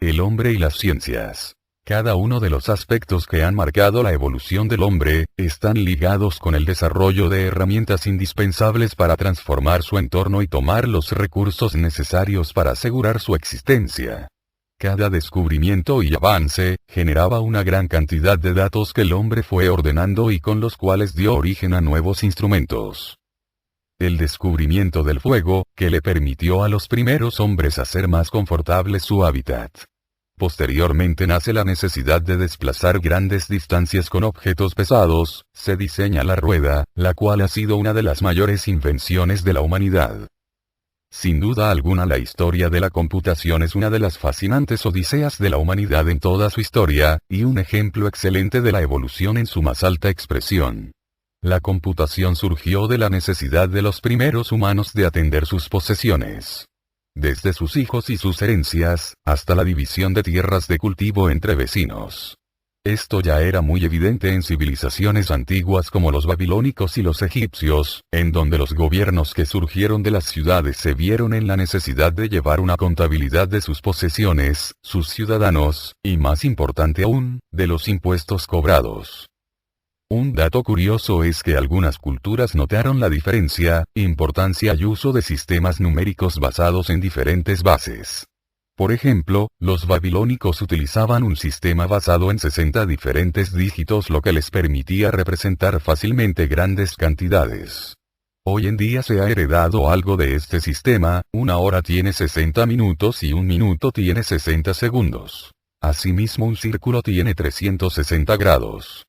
El hombre y las ciencias. Cada uno de los aspectos que han marcado la evolución del hombre, están ligados con el desarrollo de herramientas indispensables para transformar su entorno y tomar los recursos necesarios para asegurar su existencia. Cada descubrimiento y avance, generaba una gran cantidad de datos que el hombre fue ordenando y con los cuales dio origen a nuevos instrumentos. El descubrimiento del fuego, que le permitió a los primeros hombres hacer más confortable su hábitat. Posteriormente nace la necesidad de desplazar grandes distancias con objetos pesados, se diseña la rueda, la cual ha sido una de las mayores invenciones de la humanidad. Sin duda alguna la historia de la computación es una de las fascinantes odiseas de la humanidad en toda su historia, y un ejemplo excelente de la evolución en su más alta expresión. La computación surgió de la necesidad de los primeros humanos de atender sus posesiones. Desde sus hijos y sus herencias, hasta la división de tierras de cultivo entre vecinos. Esto ya era muy evidente en civilizaciones antiguas como los babilónicos y los egipcios, en donde los gobiernos que surgieron de las ciudades se vieron en la necesidad de llevar una contabilidad de sus posesiones, sus ciudadanos, y más importante aún, de los impuestos cobrados. Un dato curioso es que algunas culturas notaron la diferencia, importancia y uso de sistemas numéricos basados en diferentes bases. Por ejemplo, los babilónicos utilizaban un sistema basado en 60 diferentes dígitos, lo que les permitía representar fácilmente grandes cantidades. Hoy en día se ha heredado algo de este sistema, una hora tiene 60 minutos y un minuto tiene 60 segundos. Asimismo un círculo tiene 360 grados.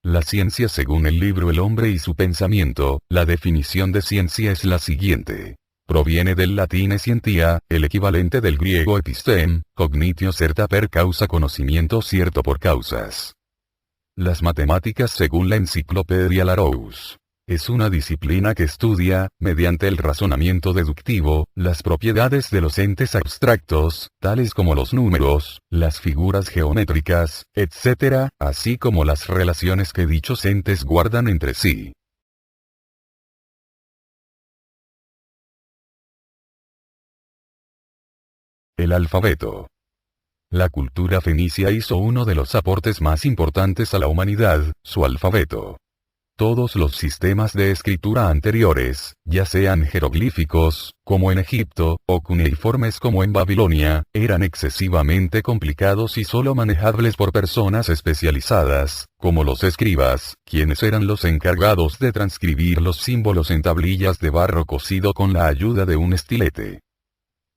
La ciencia según el libro El hombre y su pensamiento, la definición de ciencia es la siguiente. Proviene del latín scientia, el equivalente del griego epistem, cognitio certa per causa, conocimiento cierto por causas. Las matemáticas según la enciclopedia Larousse. Es una disciplina que estudia, mediante el razonamiento deductivo, las propiedades de los entes abstractos, tales como los números, las figuras geométricas, etc., así como las relaciones que dichos entes guardan entre sí. El alfabeto. La cultura fenicia hizo uno de los aportes más importantes a la humanidad, su alfabeto. Todos los sistemas de escritura anteriores, ya sean jeroglíficos, como en Egipto, o cuneiformes como en Babilonia, eran excesivamente complicados y solo manejables por personas especializadas, como los escribas, quienes eran los encargados de transcribir los símbolos en tablillas de barro cocido con la ayuda de un estilete.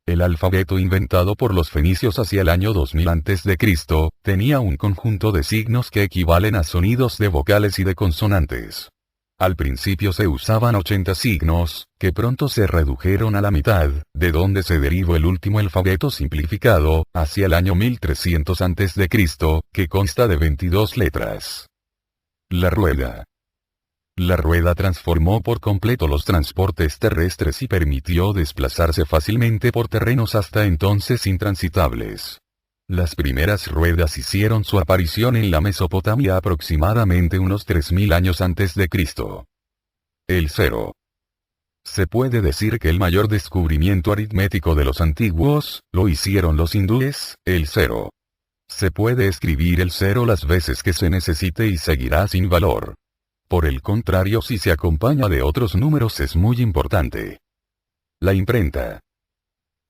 El alfabeto inventado por los fenicios hacia el año 2000 a.C., tenía un conjunto de signos que equivalen a sonidos de vocales y de consonantes. Al principio se usaban 80 signos, que pronto se redujeron a la mitad, de donde se derivó el último alfabeto simplificado, hacia el año 1300 a.C., que consta de 22 letras. La rueda. La rueda transformó por completo los transportes terrestres y permitió desplazarse fácilmente por terrenos hasta entonces intransitables. Las primeras ruedas hicieron su aparición en la Mesopotamia aproximadamente unos 3000 años antes de Cristo. El cero. Se puede decir que el mayor descubrimiento aritmético de los antiguos, lo hicieron los hindúes, el cero. Se puede escribir el cero las veces que se necesite y seguirá sin valor. Por el contrario, si se acompaña de otros números es muy importante. La imprenta.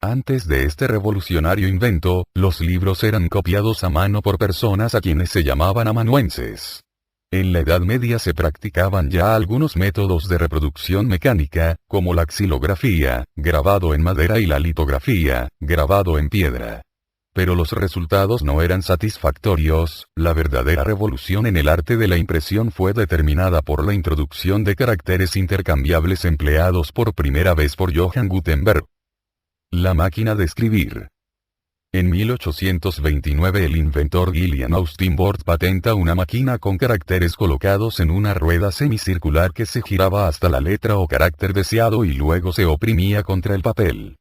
Antes de este revolucionario invento, los libros eran copiados a mano por personas a quienes se llamaban amanuenses. En la Edad Media se practicaban ya algunos métodos de reproducción mecánica, como la xilografía, grabado en madera, y la litografía, grabado en piedra. Pero los resultados no eran satisfactorios. La verdadera revolución en el arte de la impresión fue determinada por la introducción de caracteres intercambiables empleados por primera vez por Johann Gutenberg. La máquina de escribir. En 1829 el inventor William Austin Bort patenta una máquina con caracteres colocados en una rueda semicircular que se giraba hasta la letra o carácter deseado y luego se oprimía contra el papel.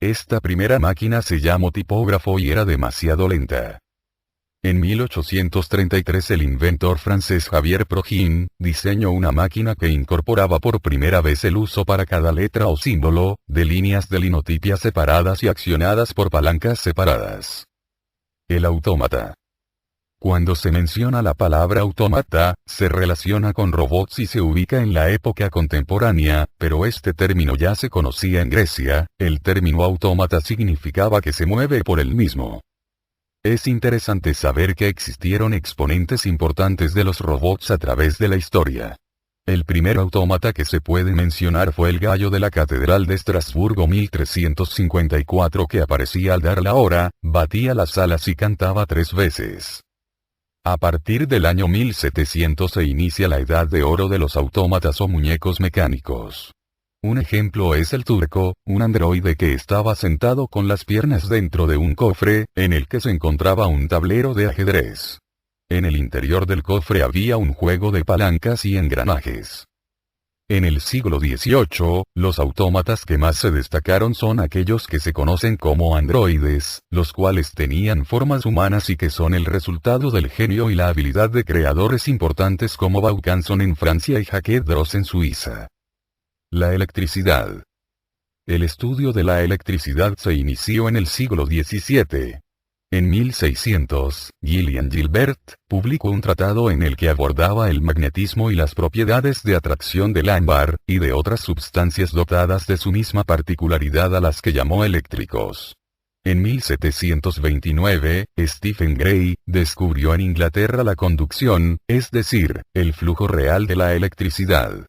Esta primera máquina se llamó tipógrafo y era demasiado lenta. En 1833 el inventor francés Javier Progin diseñó una máquina que incorporaba por primera vez el uso para cada letra o símbolo, de líneas de linotipia separadas y accionadas por palancas separadas. El autómata. Cuando se menciona la palabra autómata, se relaciona con robots y se ubica en la época contemporánea, pero este término ya se conocía en Grecia. El término autómata significaba que se mueve por él mismo. Es interesante saber que existieron exponentes importantes de los robots a través de la historia. El primer autómata que se puede mencionar fue el gallo de la Catedral de Estrasburgo 1354, que aparecía al dar la hora, batía las alas y cantaba 3 veces. A partir del año 1700 se inicia la edad de oro de los autómatas o muñecos mecánicos. Un ejemplo es el Turco, un androide que estaba sentado con las piernas dentro de un cofre, en el que se encontraba un tablero de ajedrez. En el interior del cofre había un juego de palancas y engranajes. En el siglo XVIII, los autómatas que más se destacaron son aquellos que se conocen como androides, los cuales tenían formas humanas y que son el resultado del genio y la habilidad de creadores importantes como Vaucanson en Francia y Jacques Droz en Suiza. La electricidad. El estudio de la electricidad se inició en el siglo XVII. En 1600, Gillian Gilbert publicó un tratado en el que abordaba el magnetismo y las propiedades de atracción del ámbar, y de otras sustancias dotadas de su misma particularidad a las que llamó eléctricos. En 1729, Stephen Gray descubrió en Inglaterra la conducción, es decir, el flujo real de la electricidad.